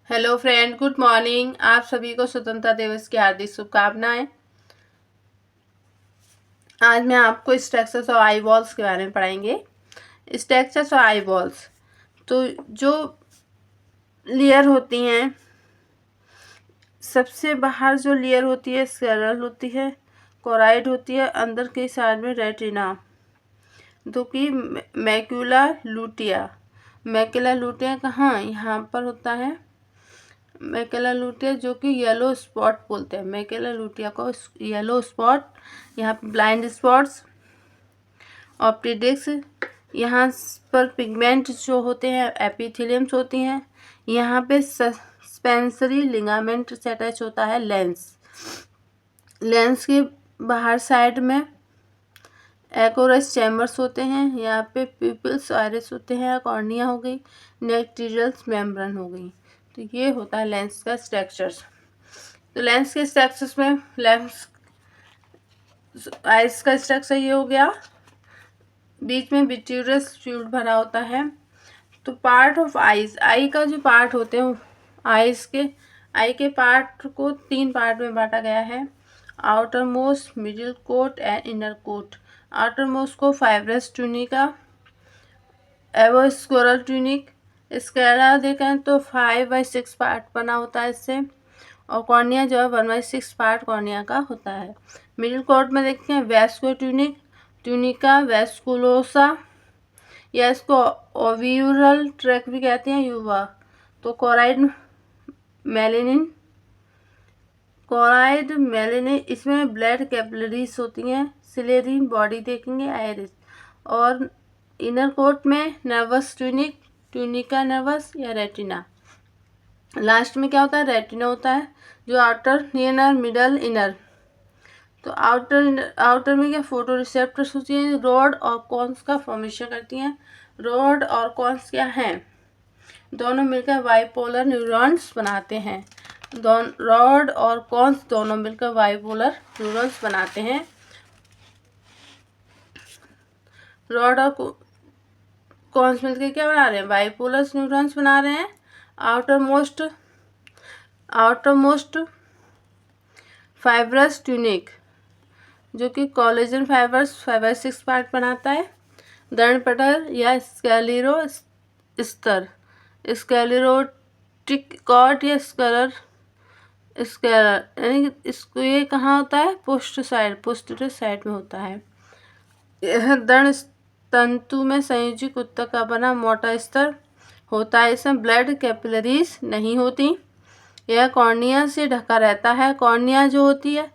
Hello friend, good morning. आप सभी को स्वतंत्रता दिवस की हार्दिक शुभकामनाएं। आज मैं आपको स्ट्रक्चर्स ऑफ आई बॉल्स के बारे में पढ़ाएंगे। स्ट्रक्चर्स ऑफ आई बॉल्स, तो जो लेयर होती हैं, सबसे बाहर जो लेयर होती है स्क्लेरल होती है, कोराइड होती है, अंदर के साइड में रेटिना, जो कि मैक्यूला लूटिया। मैक्यूला लूटिया कहाँ, यहाँ पर होता है मैकेला लूटिया, जो कि येलो स्पॉट बोलते हैं। मैकेला लूटिया को येलो स्पॉट, यहाँ पे ब्लाइंड स्पॉट्स, ऑप्टिडिक्स, यहाँ पर पिगमेंट जो होते हैं एपिथेलियम्स होती हैं। यहाँ पे सस्पेंसरी लिगामेंट से अटैच होता है लेंस। लेंस के बाहर साइड में एक्वस चैम्बर्स होते हैं। यहाँ पे प्यूपिल्स आइरिस होते हैं, कॉर्निया हो गई, नेक्टीरियल्स मेम्ब्रेन हो गई। तो ये होता है लेंस का स्ट्रक्चर्स। तो लेंस के स्ट्रक्चर्स में लेंस आइस का स्ट्रक्चर ये हो गया, बीच में विट्रियस फ्लूइड भरा होता है। तो पार्ट ऑफ आइज, आई का जो पार्ट होते हैं आई के पार्ट को 3 पार्ट में बांटा गया है, outer most, middle coat and inner coat. Outer most को fibrous tunica, also scleral tunic, sclera देखें तो 5/6 पार्ट बना होता है इससे, और कॉर्निया जो है 1/6 पार्ट कॉर्निया का होता है। मिडिल कोट में देखते हैं वैस्को ट्यूनिक, ट्यूनिका वैस्कुलोसा, या इसको ओव्यूरल ट्रैक भी कहते हैं, युवा। तो कोराइड मेलेनिन, इसमें ब्लड कैपिलरीज होती हैं। सिलेरी बॉडी देखेंगे, आइरिस। और इनर कोट में नर्वस ट्यूनिक, ट्यूनिका नर्वस या रेटिना। लास्ट में क्या होता है, रेटिना होता है, जो आउटर, इनर, मिडल, इनर। तो आउटर में क्या फोटो रिसेप्टर्स होती हैं, रॉड और कॉन्स का फॉर्मेशन करती हैं। रॉड और कॉन्स क्या हैं, दोनों मिलकर बाइपोलर न्यूरॉन्स बनाते हैं। रॉड और कॉन्स दोनों मिलकर बाइपोलर न्यूरॉन्स बनाते हैं। रॉड और कॉन्स मिलकर क्या बना रहे हैं, बाइपोलर न्यूरॉन्स बना रहे हैं। आउटर मोस्ट फाइब्रस ट्यूनिक, जो कि कोलेजन फाइबर्स 5/6 पार्ट बनाता है। दर्णपटल या स्क्लेरो स्तर, स्क्लेरोटिक कॉर्ड या स्क्लेरर, यानी कि इसको ये कहाँ होता है, पोस्टीरियर साइड में होता है। यह दर्ण तंतु में संयोजिक ऊतक का बना मोटा स्तर होता है। इसमें ब्लड कैपिलरीज नहीं होती। यह कॉर्निया से ढका रहता है। कॉर्निया जो होती है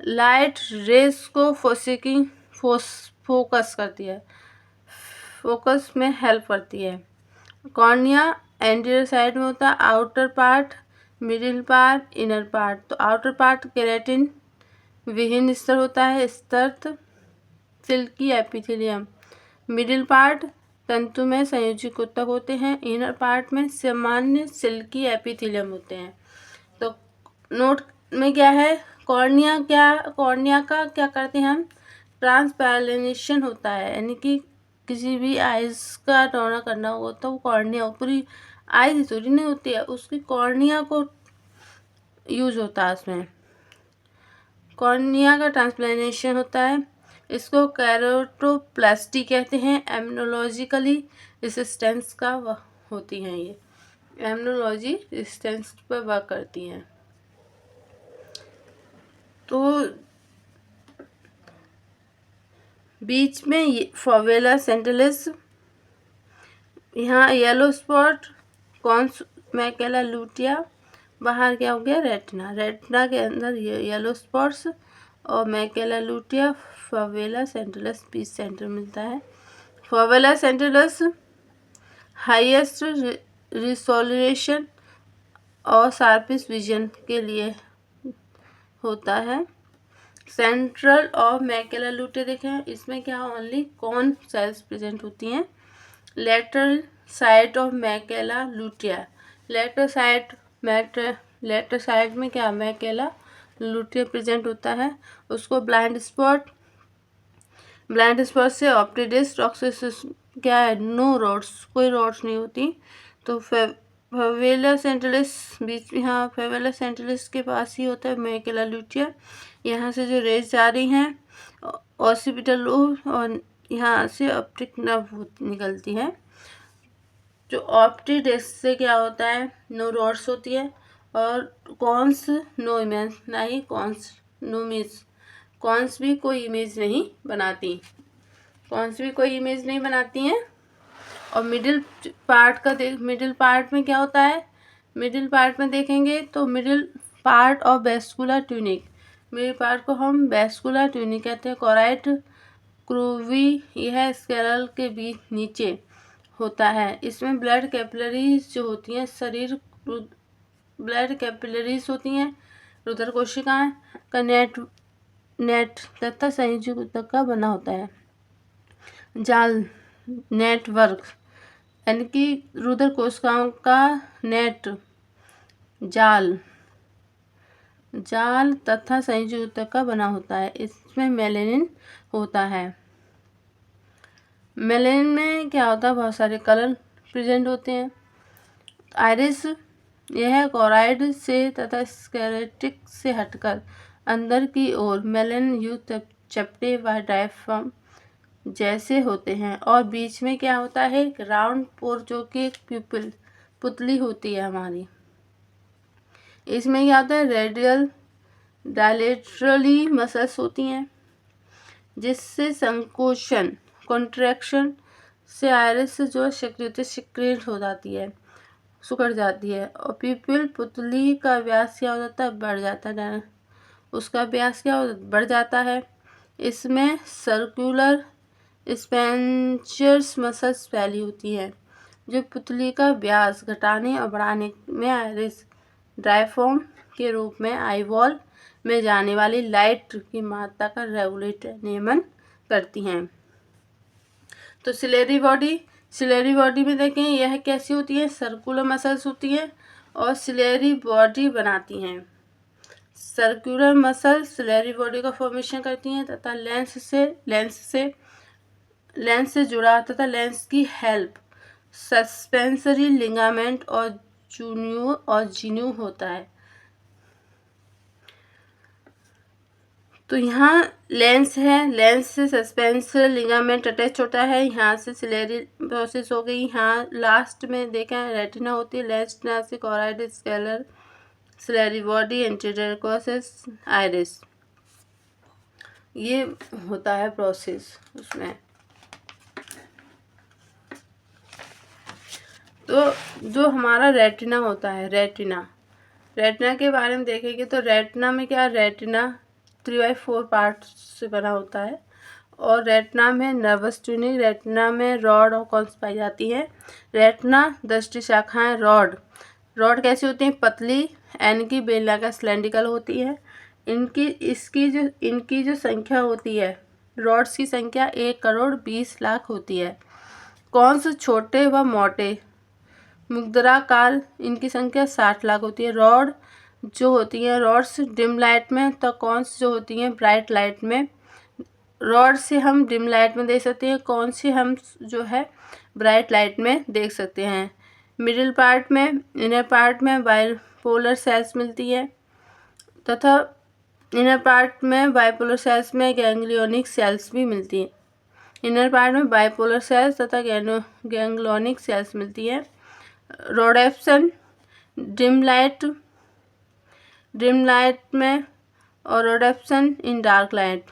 लाइट रेस को फोकस करती है, फोकस में हेल्प करती है। कॉर्निया एंटीरियर साइड में होता है। Outer part, middle part, inner part. तो आउटर पार्ट केराटिन विहीन स्तर होता है, स्तर्त सिल्की एपिथेलियम। मिडिल पार्ट तंतु में संयोजिक ऊतक होते हैं। इनर पार्ट में सामान्य सिल्की एपिथेलियम होते हैं। तो नोट में क्या है, कॉर्निया का क्या करते हैं हम, ट्रांसपैलेनेशन होता है, यानी कि किसी भी आइज का डोना करना हो तो वो कॉर्निया, पूरी आइज थोड़ी नहीं होती है, उसकी कॉर्निया को यूज होता है। उसमें कॉर्निया का ट्रांसप्लांटेशन होता है। इसको कैरोटोप्लास्टी कहते हैं। एमनोलॉजिकली रेसिस्टेंस का होती हैं, ये एमनोलॉजी रेसिस्टेंस पर वर्क करती हैं। तो बीच में फोवेला सेंट्रलिस, यहाँ येलो स्पॉट, कॉन्स मैकेला लूटिया, बाहर क्या हो गया, रेटिना। रेटिना के अंदर ये येलो स्पॉट्स और मैकेला लूटिया, फोवेला सेंट्रलिस बीच सेंटर मिलता है। फोवेला सेंट्रलिस हाईएस्ट रिसोल्यूशन और शार्पेस्ट विजन के लिए होता है। सेंट्रल ऑफ मैकेला लूटिया देखें, इसमें क्या ओनली कॉन सेल्स प्रेजेंट होती हैं। Lateral side of macula lutea, later side में क्या मैकेला लूटिया प्रेजेंट होता है। उसको ब्लाइंड स्पॉट से ऑप्टिडिस टॉक्सिस क्या है, नो रॉड्स, कोई रॉड्स नहीं होती। तो फेवेला सेंट्रलिस बीच में, हाँ फेवेला सेंट्रलिस के पास ही होता है मैकुला लुटिया। यहाँ से जो रेज जा रही हैं ऑसिपिटल लोब और यहाँ से ऑप्टिक नर्व निकलती है। जो ऑप्टिक डिस्क से क्या होता है, नो रॉड्स होती है और कॉन्स नो इमेज, ना ही कॉन्स नो इमेज, कॉन्स भी कोई इमेज नहीं बनाती, कॉन्स भी कोई इमेज नहीं बनाती हैं। और मिडिल पार्ट में क्या होता है, मिडिल पार्ट में देखेंगे तो middle part of vascular tunic, middle part को हम वेस्कुलर ट्यूनिक कहते हैं। कोराइड क्रूवी यह स्केरल के बीच नीचे होता है। इसमें ब्लड कैपिलरीज जो होती हैं, ब्लड कैपिलरीज होती हैं, रुधिर कोशिकाएं का नेट तथा संयोजक ऊतक का बना होता है। जाल नेटवर्क यानी कि रुधिर कोशिकाओं का नेट जाल तथा संयोजक ऊतक का बना होता है। इसमें मेलेनिन होता है। मेलेनिन में क्या होता है, बहुत सारे कलर प्रेजेंट होते हैं। आइरिस यह कोराइड से तथा स्क्लेरेटिक से हटकर अंदर की ओर मेलेनिन युक्त चपटे व डायफ्राम जैसे होते हैं और बीच में क्या होता है, एक राउंड पोर जो कि एक प्यूपिल पुतली होती है हमारी। इसमें क्या होता है, रेडियल डायलेटरली मसल्स होती हैं जिससे संकोचन कॉन्ट्रैक्शन से आयरिस जो सिक्रेट हो जाती है, सुकड़ जाती है और प्यूपिल पुतली का व्यास क्या हो जाता है, बढ़ जाता है, उसका व्यास क्या बढ़ जाता है। इसमें सर्कुलर स्पेंचर्स मसल्स फैली होती हैं जो पुतली का व्यास घटाने और बढ़ाने में आयरिस डायफ्राम के रूप में आईवॉल में जाने वाली लाइट की मात्रा का रेगुलेट नियमन करती हैं। तो सिलेरी बॉडी में देखें यह कैसी होती है, सर्कुलर मसल्स होती है और सिलेरी बॉडी बनाती हैं। सर्कुलर मसल सिलेरी बॉडी का फॉर्मेशन करती हैं तथा लेंस से जुड़ा तथा लेंस की हेल्प सस्पेंसरी लिगामेंट और जिन्यू होता है। तो यहाँ लेंस है, लेंस से सस्पेंसर लिगामेंट अटैच होता है। यहाँ से सिलेरी प्रोसेस हो गई। यहाँ लास्ट में देखा है रेटिना होती है, रेटिना से choroid sclera ciliary body anterior causes iris, ये होता है प्रोसेस उसमें। तो जो हमारा रेटिना होता है, रेटिना के बारे में देखेंगे तो रेटिना में क्या, रेटिना 3/4 पार्ट से बना होता है और रेटिना में नर्वस ट्यूनिक, रेटिना में रॉड और कॉन्स पाई जाती है। रेटिना दृष्टि शाखाएं रॉड कैसी होती हैं, पतली एन की बेलनाकार सिलेंड्रिकल होती है। इनकी जो संख्या होती है, रॉड्स की संख्या 1,20,00,000 होती है। कॉन्स छोटे व मोटे मुद्राकार, इनकी संख्या 60,00,000 होती है। रॉड जो होती हैं, रॉड्स डिम लाइट में तो कॉन्स जो होती हैं ब्राइट लाइट में। रॉड से हम डिम लाइट में देख सकते हैं, कौन से हम जो है ब्राइट लाइट में देख सकते हैं। मिडिल पार्ट में, इनर पार्ट में बाइपोलर सेल्स मिलती है तथा इनर पार्ट में बाइपोलर सेल्स में गैंग्लियोनिक सेल्स भी मिलती हैं। इनर पार्ट में बाइपोलर सेल्स तथा गैंग्लियोनिक सेल्स मिलती है। रोडेप्सन डिम लाइट में और रोडेप्सन इन डार्क लाइट।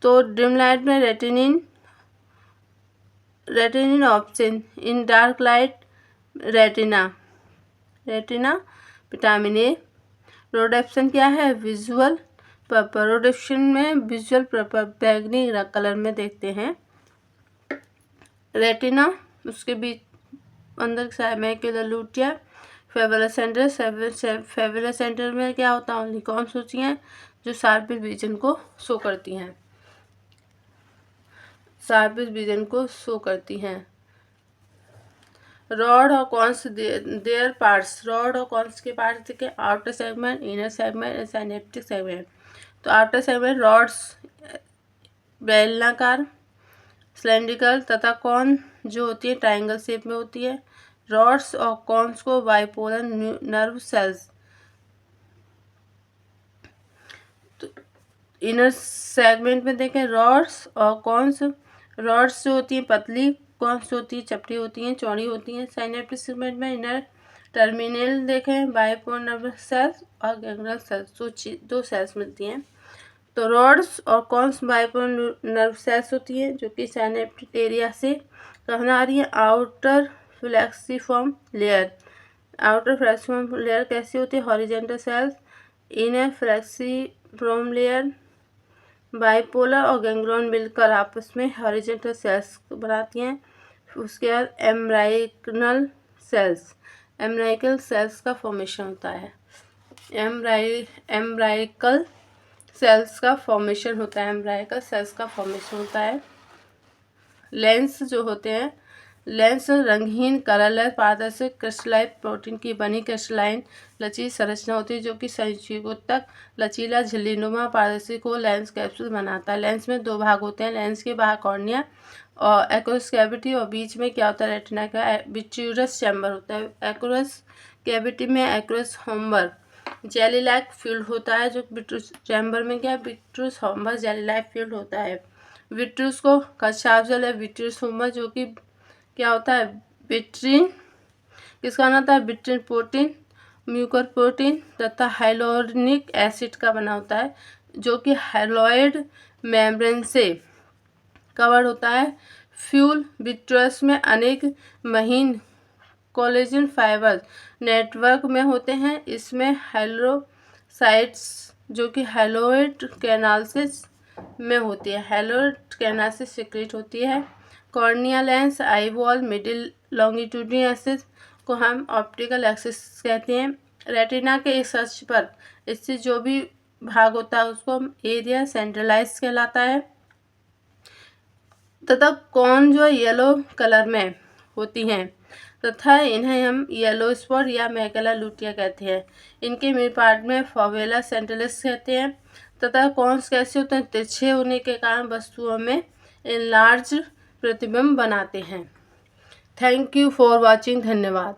तो डिम लाइट में retinene opsin, in dark light retina vitamin A. Rhodopsin क्या है, विजुअल पर्पल, रोडेप्सन में विजुअल पर्पल बैगनी कलर में देखते हैं। रेटिना उसके बीच अंदर के साइड में के लुटिया फेवेला सेंटर में क्या होता है, ओनली कॉन्स होती हैं जो शार्पिश विजन को शो करती हैं। रॉड और कॉन्स देयर पार्ट्स, रॉड और कॉन्स के पार्ट्स के outer segment, inner segment and synaptic segment. तो आउटर सेगमेंट रॉड्स बेलनाकार सिलेंड्रिकल तथा कॉन जो होती है ट्रायंगल शेप में होती है। रॉड्स और कॉन्स को बाइपोलर नर्व सेल्स। तो इनर सेगमेंट में देखें रॉड्स और कॉन्स। रॉड्स जो होती हैं पतली, कॉन्स जो होती है चपटी होती हैं, चौड़ी होती हैं। साइनेप्टिक सेगमेंट में इनर टर्मिनल देखें बाइपोलर नर्व सेल्स और गैंग्लियन सेल्स, दो सेल्स मिलती हैं। तो रॉड्स और कॉन्स बाइपोलर नर्व सेल्स होती हैं जो कि साइनेप्टिक एरिया से कहाँ आ रही है, आउटर फ्लेक्सिफॉर्म लेयर। आउटर फ्लेक्सिफॉर्म लेयर कैसी होती है, horizontal sales. Inner फ्लेक्सिफॉर्म layer bipolar और गैंग्लियन मिलकर आपस में हॉरिजेंटल सेल्स बनाती हैं। उसके बाद एम्ब्राइकल सेल्स, एम्ब्राइकल सेल्स का फॉर्मेशन होता है। एम्ब्राइकल सेल्स का फॉर्मेशन होता है, एम्ब्राइकल सेल्स का फॉर्मेशन होता है। लेंस जो होते हैं, लेंस रंगहीन कलरलेस पारदर्शी क्रिस्टलाइन प्रोटीन की बनी क्रिस्टलाइन लचीली संरचना होती है जो कि संयुक्त लचीला झिल्लीनुमा पारदर्शी को लेंस कैप्सूल बनाता है। लेंस में दो भाग होते हैं, लेंस के बाहर कॉर्निया और एक्वस कैविटी और बीच में क्या होता है, रेटिना का विट्रियस चैम्बर होता है। एक्वस कैविटी में एक्वस होम्बर जेली लाइक फील्ड होता है, जो विट्रियस चैम्बर में क्या है, विट्रियस होम्बर जेली लाइक फील्ड होता है। विट्रियस को कशाफ जल है, विट्रियस होम्बर जो कि क्या होता है, विट्रिन किसका बना होता है, विट्रिन प्रोटीन, म्यूकर प्रोटीन तथा हाइलोनिक एसिड का बना होता है जो कि हाइलोइड मेम्ब्रेन से कवर होता है। फ्यूल विट्रियस में अनेक महीन कोलेजन फाइबर नेटवर्क में होते हैं। इसमें हाइलोसाइट्स जो कि हाइलोइड कैनालसिस में होती है, हाइलोइड कैनालसिस सिक्रेट होती है। Cornea lens, eye wall, middle longitudinal axis को हम ऑप्टिकल एक्सिस कहते हैं। रेटिना के इस अक्ष पर इससे जो भी भाग होता है उसको हम एरिया सेंट्रलाइज कहलाता है। तथा कॉन जो येलो कलर में होती हैं तथा इन्हें हम येलो स्पॉट या मैकुला लूटिया कहते हैं। इनके मिड पार्ट में फोवेला सेंट्रलिस कहते हैं। तथा कॉन्स कैसे होते हैं, तिरछे होने के कारण वस्तुओं में इनलार्ज प्रतिबिंब बनाते हैं। थैंक यू फॉर वॉचिंग, धन्यवाद।